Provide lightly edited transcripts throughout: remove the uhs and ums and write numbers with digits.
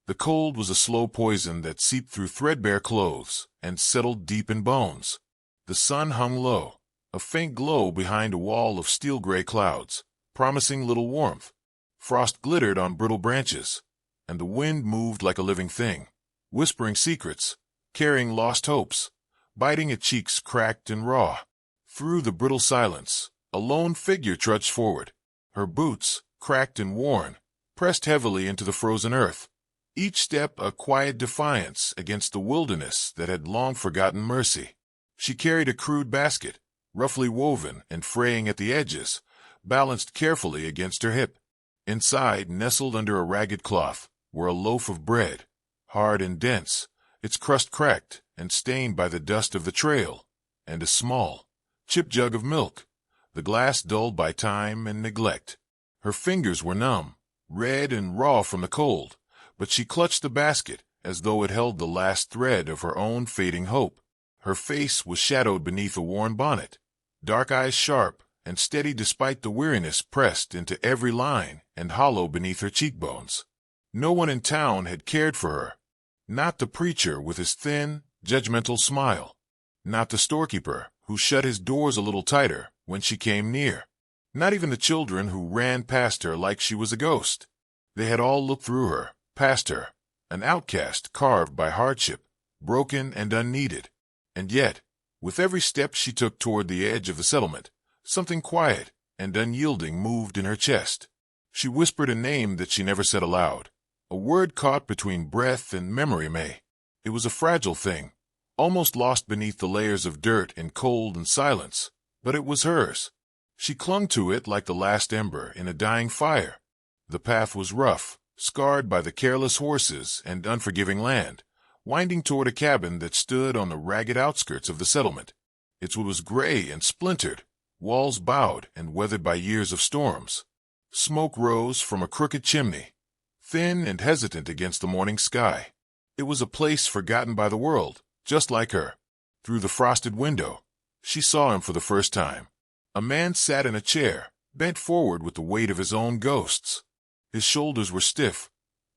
The cold was a slow poison that seeped through threadbare clothes and settled deep in bones. The sun hung low, a faint glow behind a wall of steel-gray clouds, promising little warmth. Frost glittered on brittle branches, and the wind moved like a living thing, whispering secrets, carrying lost hopes, biting at cheeks cracked and raw. Through the brittle silence, a lone figure trudged forward, her boots, cracked and worn, pressed heavily into the frozen earth, each step a quiet defiance against the wilderness that had long forgotten mercy. She carried a crude basket, roughly woven and fraying at the edges, balanced carefully against her hip. Inside, nestled under a ragged cloth, were a loaf of bread, hard and dense, its crust cracked and stained by the dust of the trail, and a small, chipped jug of milk, the glass dulled by time and neglect. Her fingers were numb, red and raw from the cold, but she clutched the basket as though it held the last thread of her own fading hope. Her face was shadowed beneath a worn bonnet, dark eyes sharp and steady despite the weariness pressed into every line and hollow beneath her cheekbones. No one in town had cared for her. Not the preacher with his thin, judgmental smile. Not the storekeeper who shut his doors a little tighter when she came near. Not even the children who ran past her like she was a ghost. They had all looked through her, past her, an outcast carved by hardship, broken and unneeded. And yet, with every step she took toward the edge of the settlement, something quiet and unyielding moved in her chest. She whispered a name that she never said aloud, a word caught between breath and memory. May. It was a fragile thing, almost lost beneath the layers of dirt and cold and silence, but it was hers. She clung to it like the last ember in a dying fire. The path was rough, scarred by the careless horses and unforgiving land, winding toward a cabin that stood on the ragged outskirts of the settlement. Its wood was gray and splintered, walls bowed and weathered by years of storms. Smoke rose from a crooked chimney, thin and hesitant against the morning sky. It was a place forgotten by the world, just like her. Through the frosted window, she saw him for the first time. A man sat in a chair, bent forward with the weight of his own ghosts. His shoulders were stiff,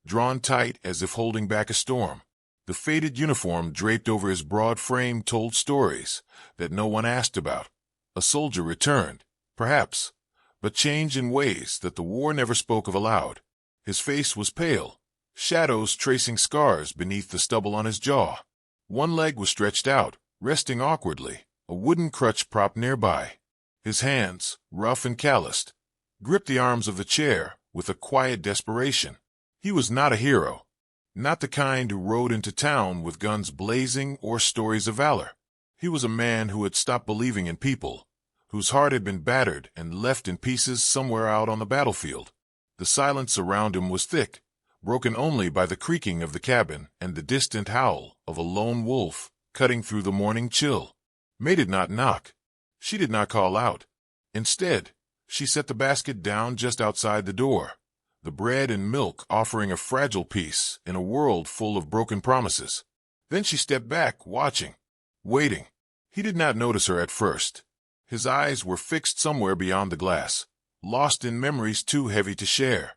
drawn tight as if holding back a storm. The faded uniform draped over his broad frame told stories that no one asked about. A soldier returned, perhaps, but changed in ways that the war never spoke of aloud. His face was pale, shadows tracing scars beneath the stubble on his jaw. One leg was stretched out, resting awkwardly, a wooden crutch propped nearby. His hands, rough and calloused, gripped the arms of the chair with a quiet desperation. He was not a hero, not the kind who rode into town with guns blazing or stories of valor. He was a man who had stopped believing in people, whose heart had been battered and left in pieces somewhere out on the battlefield. The silence around him was thick, broken only by the creaking of the cabin and the distant howl of a lone wolf cutting through the morning chill. May did not knock. She did not call out. Instead, she set the basket down just outside the door, the bread and milk offering a fragile peace in a world full of broken promises. Then she stepped back, watching, waiting. He did not notice her at first. His eyes were fixed somewhere beyond the glass, lost in memories too heavy to share.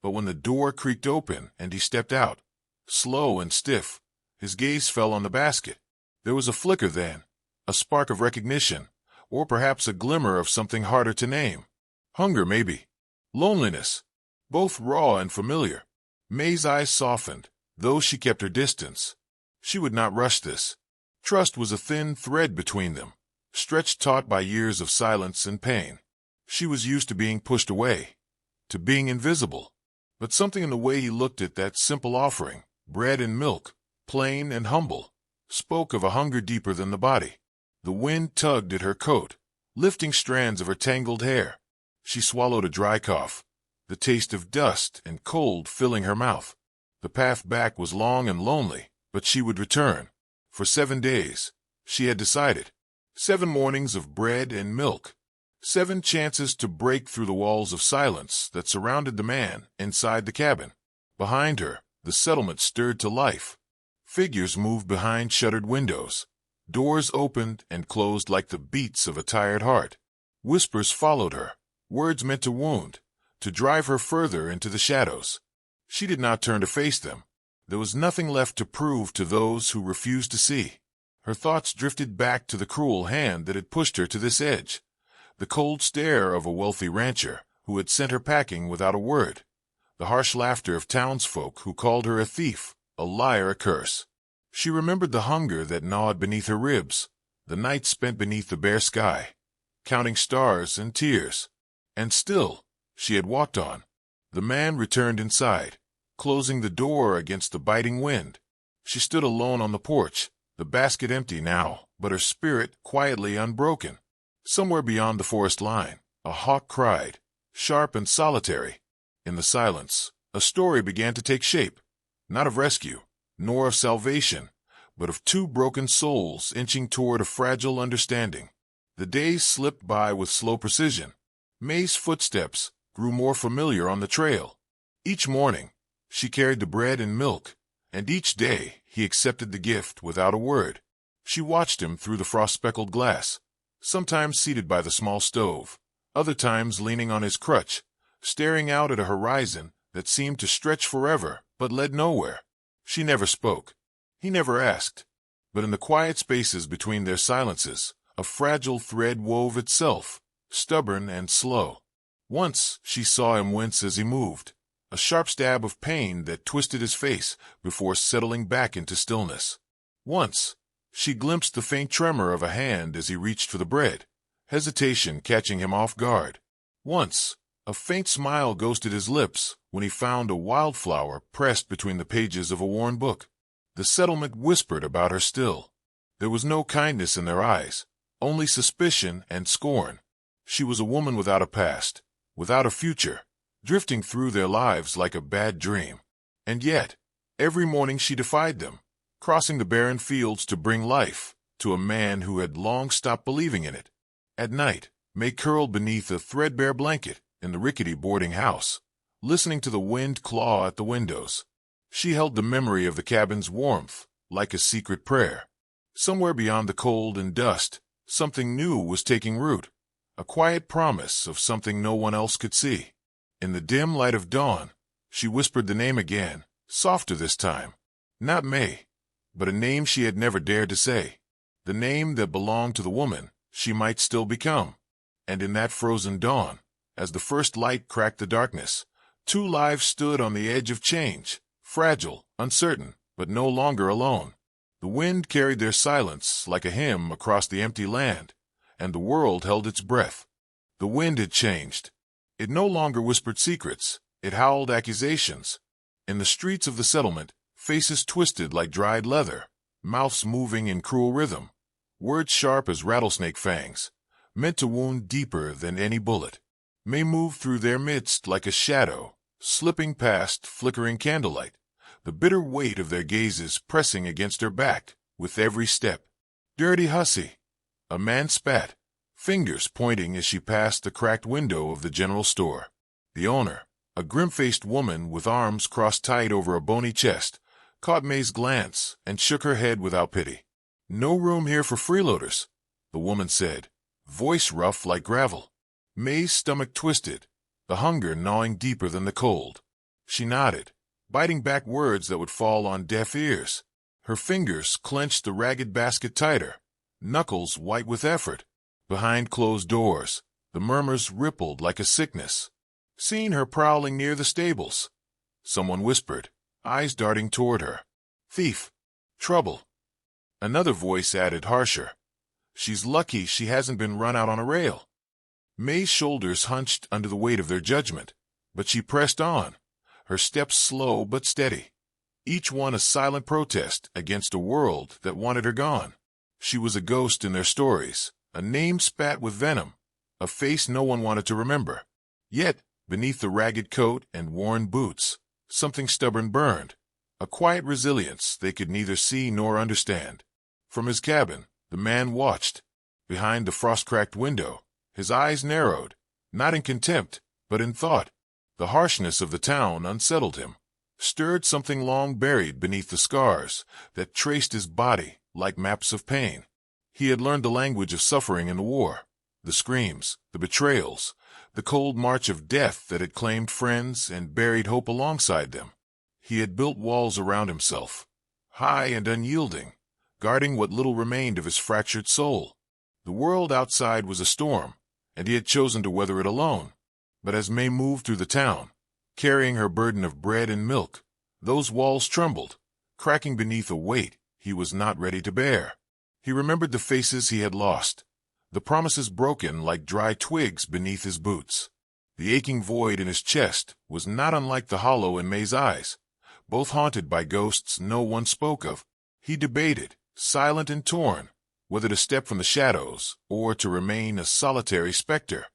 But when the door creaked open and he stepped out, slow and stiff, his gaze fell on the basket. There was a flicker then, a spark of recognition, or perhaps a glimmer of something harder to name. Hunger, maybe. Loneliness. Both raw and familiar. May's eyes softened, though she kept her distance. She would not rush this. Trust was a thin thread between them, stretched taut by years of silence and pain. She was used to being pushed away, to being invisible. But something in the way he looked at that simple offering, bread and milk, plain and humble, spoke of a hunger deeper than the body. The wind tugged at her coat, lifting strands of her tangled hair. She swallowed a dry cough, the taste of dust and cold filling her mouth. The path back was long and lonely, but she would return. For 7 days, she had decided. 7 mornings of bread and milk. 7 chances to break through the walls of silence that surrounded the man inside the cabin. Behind her, the settlement stirred to life. Figures moved behind shuttered windows. Doors opened and closed like the beats of a tired heart. Whispers followed her, words meant to wound, to drive her further into the shadows. She did not turn to face them. There was nothing left to prove to those who refused to see. Her thoughts drifted back to the cruel hand that had pushed her to this edge, the cold stare of a wealthy rancher who had sent her packing without a word, the harsh laughter of townsfolk who called her a thief, a liar, a curse. She remembered the hunger that gnawed beneath her ribs, the nights spent beneath the bare sky, counting stars and tears. And still, she had walked on. The man returned inside, closing the door against the biting wind. She stood alone on the porch, the basket empty now, but her spirit quietly unbroken. Somewhere beyond the forest line, a hawk cried, sharp and solitary. In the silence, a story began to take shape, not of rescue, nor of salvation, but of two broken souls inching toward a fragile understanding. The days slipped by with slow precision. May's footsteps grew more familiar on the trail. Each morning, she carried the bread and milk, and each day he accepted the gift without a word. She watched him through the frost-speckled glass, sometimes seated by the small stove, other times leaning on his crutch, staring out at a horizon that seemed to stretch forever but led nowhere. She never spoke. He never asked. But in the quiet spaces between their silences, a fragile thread wove itself, stubborn and slow. Once she saw him wince as he moved, a sharp stab of pain that twisted his face before settling back into stillness. Once she glimpsed the faint tremor of a hand as he reached for the bread, hesitation catching him off guard. Once a faint smile ghosted his lips when he found a wildflower pressed between the pages of a worn book. The settlement whispered about her still. There was no kindness in their eyes, only suspicion and scorn. She was a woman without a past, without a future, drifting through their lives like a bad dream. And yet, every morning she defied them, crossing the barren fields to bring life to a man who had long stopped believing in it. At night, May curled beneath a threadbare blanket in the rickety boarding house, listening to the wind claw at the windows. She held the memory of the cabin's warmth like a secret prayer. Somewhere beyond the cold and dust, something new was taking root, a quiet promise of something no one else could see. In the dim light of dawn, she whispered the name again, softer this time. Not May, but a name she had never dared to say. The name that belonged to the woman she might still become. And in that frozen dawn, as the first light cracked the darkness, two lives stood on the edge of change, fragile, uncertain, but no longer alone. The wind carried their silence like a hymn across the empty land, and the world held its breath. The wind had changed. It no longer whispered secrets, it howled accusations. In the streets of the settlement, faces twisted like dried leather, mouths moving in cruel rhythm, words sharp as rattlesnake fangs, meant to wound deeper than any bullet. May moved through their midst like a shadow, slipping past flickering candlelight, the bitter weight of their gazes pressing against her back with every step. "Dirty hussy!" A man spat, fingers pointing as she passed the cracked window of the general store. The owner, a grim-faced woman with arms crossed tight over a bony chest, caught May's glance and shook her head without pity. "No room here for freeloaders," the woman said, voice rough like gravel. May's stomach twisted, the hunger gnawing deeper than the cold. She nodded, biting back words that would fall on deaf ears. Her fingers clenched the ragged basket tighter, knuckles white with effort. Behind closed doors, the murmurs rippled like a sickness. Seen her prowling near the stables, someone whispered, eyes darting toward her. "Thief. Trouble." Another voice added harsher, "She's lucky she hasn't been run out on a rail." May's shoulders hunched under the weight of their judgment, but she pressed on, her steps slow but steady, each one a silent protest against a world that wanted her gone. She was a ghost in their stories, a name spat with venom, a face no one wanted to remember. Yet, beneath the ragged coat and worn boots, something stubborn burned, a quiet resilience they could neither see nor understand. From his cabin, the man watched. Behind the frost-cracked window, his eyes narrowed, not in contempt, but in thought. The harshness of the town unsettled him, stirred something long buried beneath the scars that traced his body like maps of pain. He had learned the language of suffering in the war, the screams, the betrayals, the cold march of death that had claimed friends and buried hope alongside them. He had built walls around himself, high and unyielding, guarding what little remained of his fractured soul. The world outside was a storm, and he had chosen to weather it alone. But as May moved through the town, carrying her burden of bread and milk, those walls trembled, cracking beneath a weight he was not ready to bear. He remembered the faces he had lost, the promises broken like dry twigs beneath his boots. The aching void in his chest was not unlike the hollow in May's eyes, both haunted by ghosts no one spoke of. He debated, silent and torn, whether to step from the shadows or to remain a solitary specter.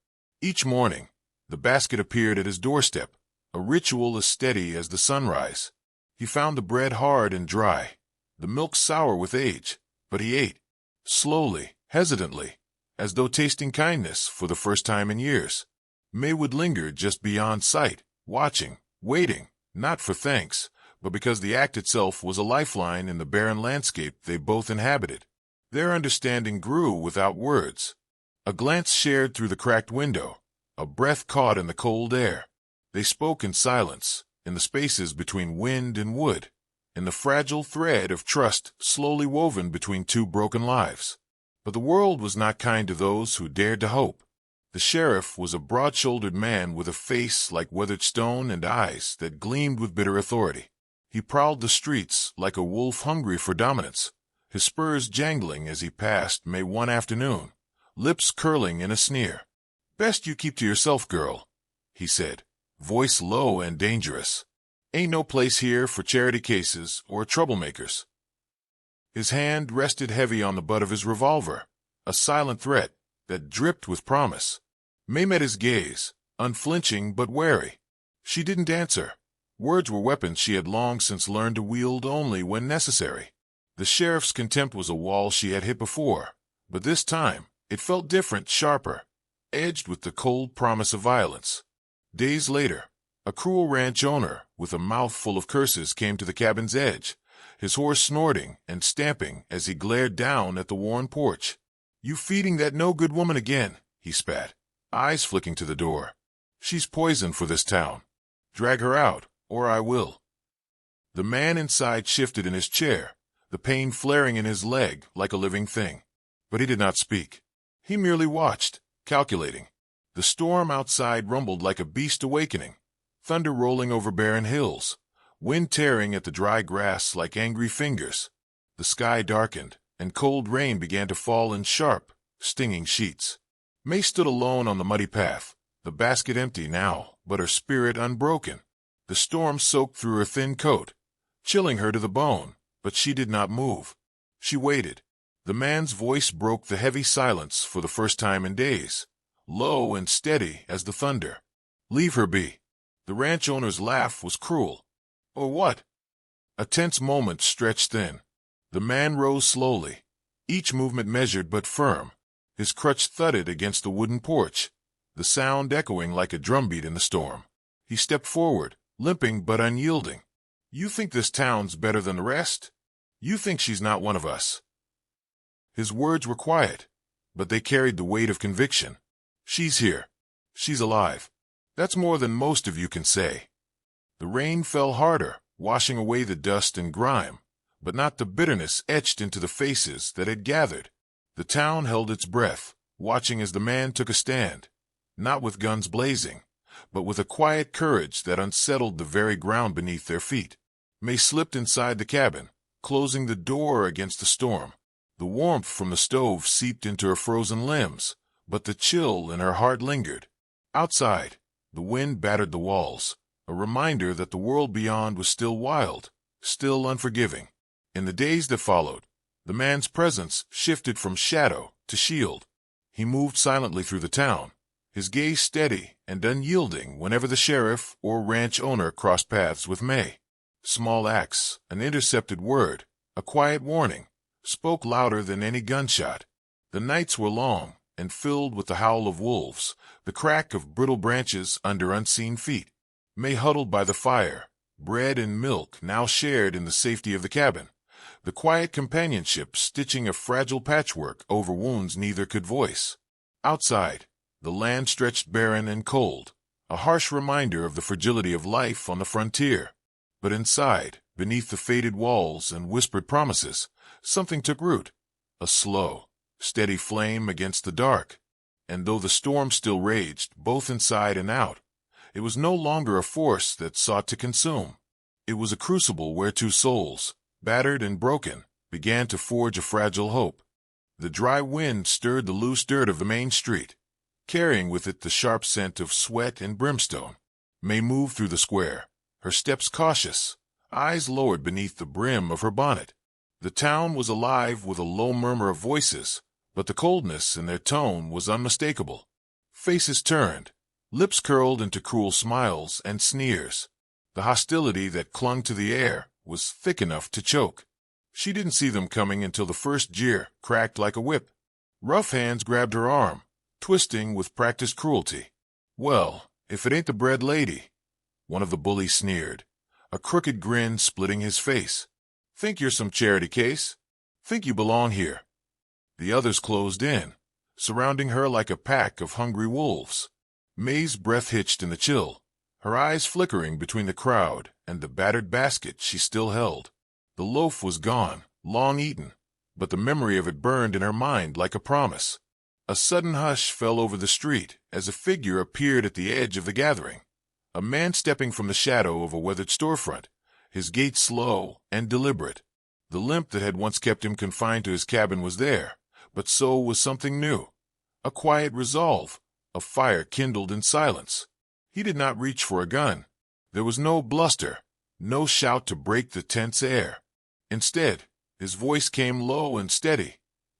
Each morning, the basket appeared at his doorstep, a ritual as steady as the sunrise. He found the bread hard and dry, the milk sour with age, but he ate, slowly, hesitantly, as though tasting kindness for the first time in years. May would linger just beyond sight, watching, waiting, not for thanks, but because the act itself was a lifeline in the barren landscape they both inhabited. Their understanding grew without words. A glance shared through the cracked window, a breath caught in the cold air. They spoke in silence, in the spaces between wind and wood, in the fragile thread of trust slowly woven between two broken lives. But the world was not kind to those who dared to hope. The sheriff was a broad-shouldered man with a face like weathered stone and eyes that gleamed with bitter authority. He prowled the streets like a wolf hungry for dominance, his spurs jangling as he passed May one afternoon, lips curling in a sneer. "Best you keep to yourself, girl," he said, voice low and dangerous. "Ain't no place here for charity cases or troublemakers." His hand rested heavy on the butt of his revolver, a silent threat that dripped with promise. May met his gaze, unflinching but wary. She didn't answer. Words were weapons she had long since learned to wield only when necessary. The sheriff's contempt was a wall she had hit before, but this time it felt different, sharper, edged with the cold promise of violence. Days later, a cruel ranch owner with a mouth full of curses came to the cabin's edge, his horse snorting and stamping as he glared down at the worn porch. "You feeding that no-good woman again," he spat, eyes flicking to the door. "She's poison for this town. Drag her out, or I will." The man inside shifted in his chair, the pain flaring in his leg like a living thing. But he did not speak. He merely watched, calculating. The storm outside rumbled like a beast awakening, thunder rolling over barren hills, wind tearing at the dry grass like angry fingers. The sky darkened, and cold rain began to fall in sharp, stinging sheets. May stood alone on the muddy path, the basket empty now, but her spirit unbroken. The storm soaked through her thin coat, chilling her to the bone, but she did not move. She waited. The man's voice broke the heavy silence for the first time in days, low and steady as the thunder. "Leave her be." The ranch owner's laugh was cruel. "Or what?" A tense moment stretched thin. The man rose slowly, each movement measured but firm. His crutch thudded against the wooden porch, the sound echoing like a drumbeat in the storm. He stepped forward, limping but unyielding. "You think this town's better than the rest? You think she's not one of us?" His words were quiet, but they carried the weight of conviction. "She's here. She's alive. That's more than most of you can say." The rain fell harder, washing away the dust and grime, but not the bitterness etched into the faces that had gathered. The town held its breath, watching as the man took a stand, not with guns blazing, but with a quiet courage that unsettled the very ground beneath their feet. May slipped inside the cabin, closing the door against the storm. The warmth from the stove seeped into her frozen limbs, but the chill in her heart lingered. Outside, the wind battered the walls, a reminder that the world beyond was still wild, still unforgiving. In the days that followed, the man's presence shifted from shadow to shield. He moved silently through the town, his gaze steady and unyielding whenever the sheriff or ranch owner crossed paths with May. Small acts, an intercepted word, a quiet warning, spoke louder than any gunshot. The nights were long and filled with the howl of wolves, the crack of brittle branches under unseen feet. May huddled by the fire, bread and milk now shared in the safety of the cabin, the quiet companionship stitching a fragile patchwork over wounds neither could voice. Outside, the land stretched barren and cold, a harsh reminder of the fragility of life on the frontier. But inside, beneath the faded walls and whispered promises, something took root. A slow, steady flame against the dark. And though the storm still raged, both inside and out, it was no longer a force that sought to consume. It was a crucible where two souls, battered and broken, began to forge a fragile hope. The dry wind stirred the loose dirt of the main street, carrying with it the sharp scent of sweat and brimstone. May moved through the square, her steps cautious, eyes lowered beneath the brim of her bonnet. The town was alive with a low murmur of voices, but the coldness in their tone was unmistakable. Faces turned, lips curled into cruel smiles and sneers. The hostility that clung to the air was thick enough to choke. She didn't see them coming until the first jeer cracked like a whip. Rough hands grabbed her arm, twisting with practiced cruelty. "Well, if it ain't the bread lady," one of the bullies sneered, a crooked grin splitting his face. "Think you're some charity case? Think you belong here?" The others closed in, surrounding her like a pack of hungry wolves. May's breath hitched in the chill, her eyes flickering between the crowd and the battered basket she still held. The loaf was gone, long eaten, but the memory of it burned in her mind like a promise. A sudden hush fell over the street as a figure appeared at the edge of the gathering. A man stepping from the shadow of a weathered storefront, his gait slow and deliberate. The limp that had once kept him confined to his cabin was there, but so was something new. A quiet resolve, a fire kindled in silence. He did not reach for a gun. There was no bluster, no shout to break the tense air. Instead, his voice came low and steady,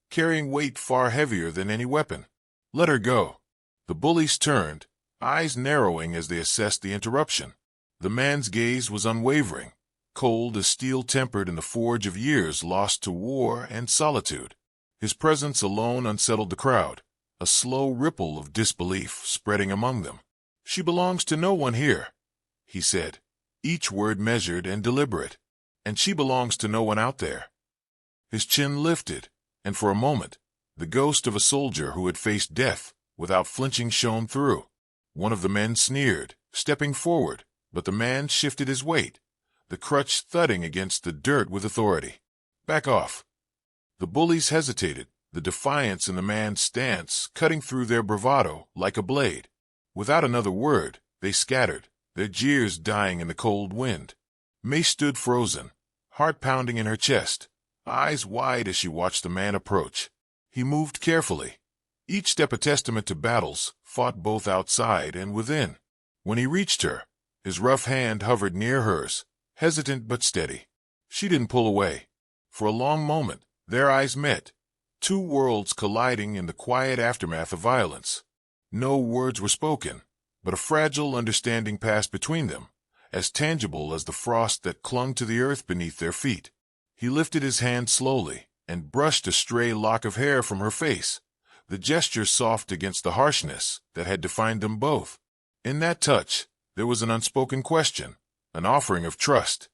carrying weight far heavier than any weapon. "Let her go." The bullies turned, eyes narrowing as they assessed the interruption. The man's gaze was unwavering, cold as steel tempered in the forge of years lost to war and solitude. His presence alone unsettled the crowd, a slow ripple of disbelief spreading among them. "She belongs to no one here," he said, each word measured and deliberate. "And she belongs to no one out there." His chin lifted, and for a moment, the ghost of a soldier who had faced death without flinching shone through. One of the men sneered, stepping forward, but the man shifted his weight, the crutch thudding against the dirt with authority. "Back off." The bullies hesitated, the defiance in the man's stance cutting through their bravado like a blade. Without another word, they scattered, their jeers dying in the cold wind. May stood frozen, heart pounding in her chest, eyes wide as she watched the man approach. He moved carefully, each step a testament to battles fought both outside and within. When he reached her, his rough hand hovered near hers, hesitant but steady. She didn't pull away. For a long moment, their eyes met, two worlds colliding in the quiet aftermath of violence. No words were spoken, but a fragile understanding passed between them, as tangible as the frost that clung to the earth beneath their feet. He lifted his hand slowly and brushed a stray lock of hair from her face, the gesture soft against the harshness that had defined them both. In that touch, there was an unspoken question, an offering of trust.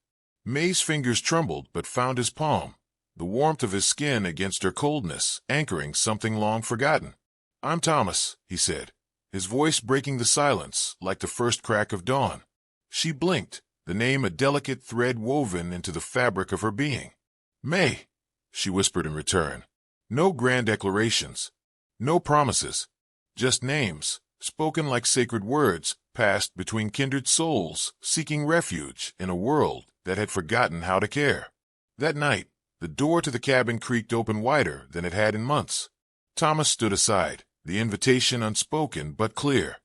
May's fingers trembled but found his palm, the warmth of his skin against her coldness anchoring something long forgotten. "I'm Thomas," he said, his voice breaking the silence like the first crack of dawn. She blinked, the name a delicate thread woven into the fabric of her being. "May," she whispered in return. No grand declarations, no promises, just names, spoken like sacred words, passed between kindred souls seeking refuge in a world that had forgotten how to care. That night, the door to the cabin creaked open wider than it had in months. Thomas stood aside, the invitation unspoken but clear.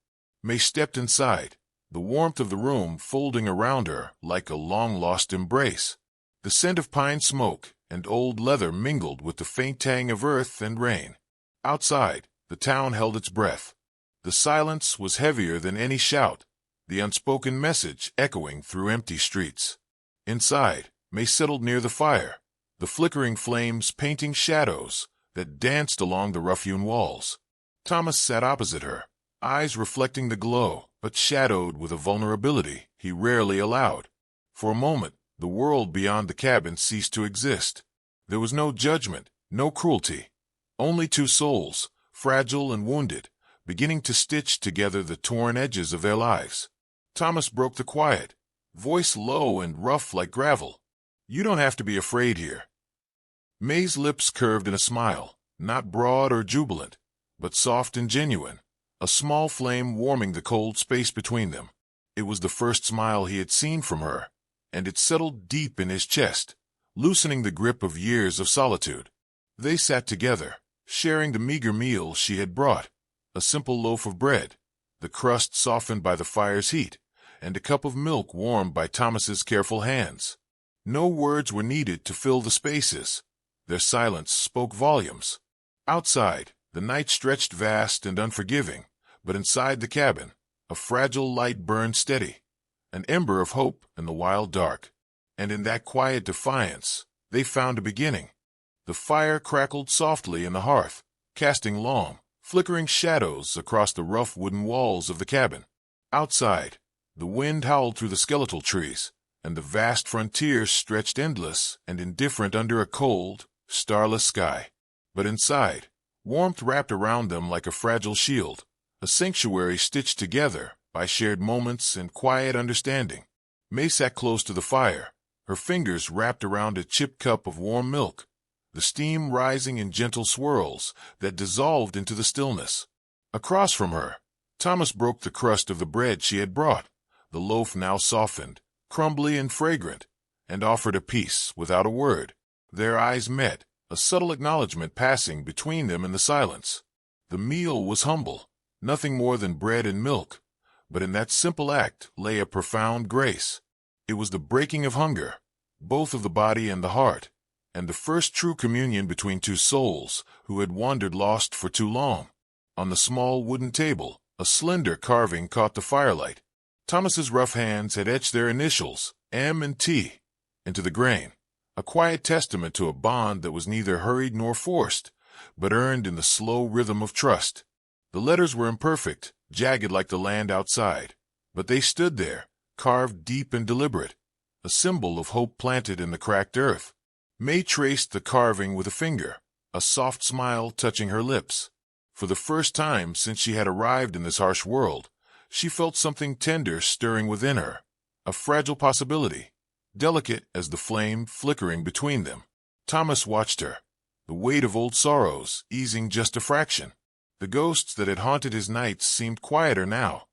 May stepped inside, the warmth of the room folding around her like a long-lost embrace. The scent of pine smoke and old leather mingled with the faint tang of earth and rain. Outside, the town held its breath. The silence was heavier than any shout, the unspoken message echoing through empty streets. Inside, May settled near the fire, the flickering flames painting shadows that danced along the rough-hewn walls. Thomas sat opposite her, eyes reflecting the glow, but shadowed with a vulnerability he rarely allowed. For a moment, the world beyond the cabin ceased to exist. There was no judgment, no cruelty, only two souls, fragile and wounded, beginning to stitch together the torn edges of their lives. Thomas broke the quiet, voice low and rough like gravel. "You don't have to be afraid here." May's lips curved in a smile, not broad or jubilant, but soft and genuine, a small flame warming the cold space between them. It was the first smile he had seen from her, and it settled deep in his chest, loosening the grip of years of solitude. They sat together, sharing the meager meal she had brought, a simple loaf of bread, the crust softened by the fire's heat, and a cup of milk warmed by Thomas's careful hands. No words were needed to fill the spaces. Their silence spoke volumes. Outside, the night stretched vast and unforgiving, but inside the cabin, a fragile light burned steady, an ember of hope in the wild dark. And in that quiet defiance, they found a beginning. The fire crackled softly in the hearth, casting long, flickering shadows across the rough wooden walls of the cabin. Outside, the wind howled through the skeletal trees, and the vast frontier stretched endless and indifferent under a cold, starless sky. But inside, warmth wrapped around them like a fragile shield, a sanctuary stitched together by shared moments and quiet understanding. May sat close to the fire, her fingers wrapped around a chipped cup of warm milk, the steam rising in gentle swirls that dissolved into the stillness. Across from her, Thomas broke the crust of the bread she had brought, the loaf now softened, crumbly and fragrant, and offered a piece without a word. Their eyes met, a subtle acknowledgment passing between them in the silence. The meal was humble, nothing more than bread and milk, but in that simple act lay a profound grace. It was the breaking of hunger, both of the body and the heart, and the first true communion between two souls who had wandered lost for too long. On the small wooden table, a slender carving caught the firelight. Thomas's rough hands had etched their initials, M and T, into the grain, a quiet testament to a bond that was neither hurried nor forced, but earned in the slow rhythm of trust. The letters were imperfect, jagged like the land outside, but they stood there, carved deep and deliberate, a symbol of hope planted in the cracked earth. May traced the carving with a finger, a soft smile touching her lips. For the first time since she had arrived in this harsh world, she felt something tender stirring within her, a fragile possibility, delicate as the flame flickering between them. Thomas watched her, the weight of old sorrows easing just a fraction. The ghosts that had haunted his nights seemed quieter now,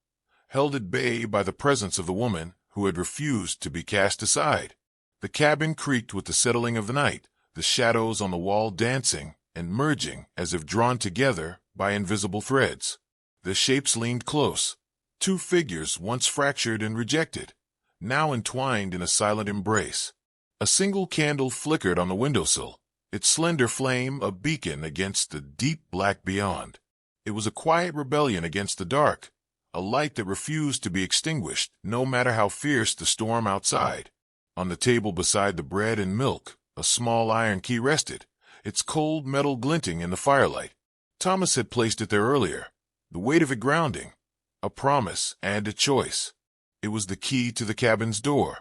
held at bay by the presence of the woman who had refused to be cast aside. The cabin creaked with the settling of the night, the shadows on the wall dancing and merging as if drawn together by invisible threads. The shapes leaned close, two figures once fractured and rejected, now entwined in a silent embrace. A single candle flickered on the windowsill, its slender flame a beacon against the deep black beyond. It was a quiet rebellion against the dark, a light that refused to be extinguished no matter how fierce the storm outside. On the table beside the bread and milk, a small iron key rested, its cold metal glinting in the firelight. Thomas had placed it there earlier, the weight of it grounding, a promise and a choice. It was the key to the cabin's door,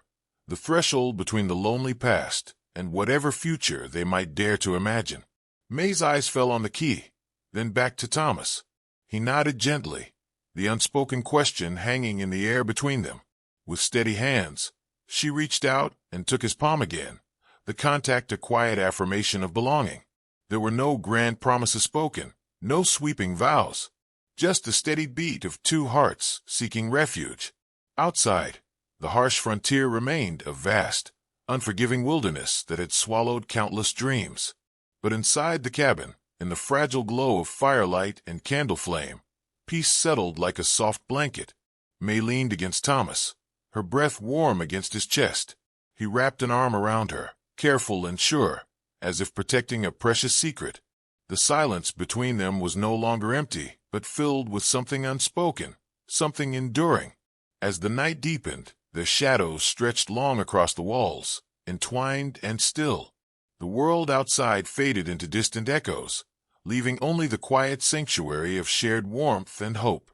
the threshold between the lonely past and whatever future they might dare to imagine. May's eyes fell on the key, then back to Thomas. He nodded gently, the unspoken question hanging in the air between them. With steady hands, she reached out and took his palm again, the contact a quiet affirmation of belonging. There were no grand promises spoken, no sweeping vows, just the steady beat of two hearts seeking refuge. Outside, the harsh frontier remained a vast, unforgiving wilderness that had swallowed countless dreams. But inside the cabin, in the fragile glow of firelight and candle flame, peace settled like a soft blanket. May leaned against Thomas, her breath warm against his chest. He wrapped an arm around her, careful and sure, as if protecting a precious secret. The silence between them was no longer empty, but filled with something unspoken, something enduring. As the night deepened, their shadows stretched long across the walls, entwined and still. The world outside faded into distant echoes, leaving only the quiet sanctuary of shared warmth and hope.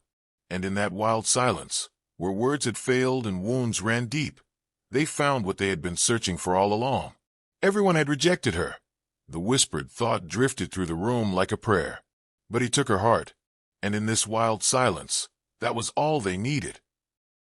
And in that wild silence, where words had failed and wounds ran deep, they found what they had been searching for all along. Everyone had rejected her. The whispered thought drifted through the room like a prayer. But he took her heart, and in this wild silence, that was all they needed.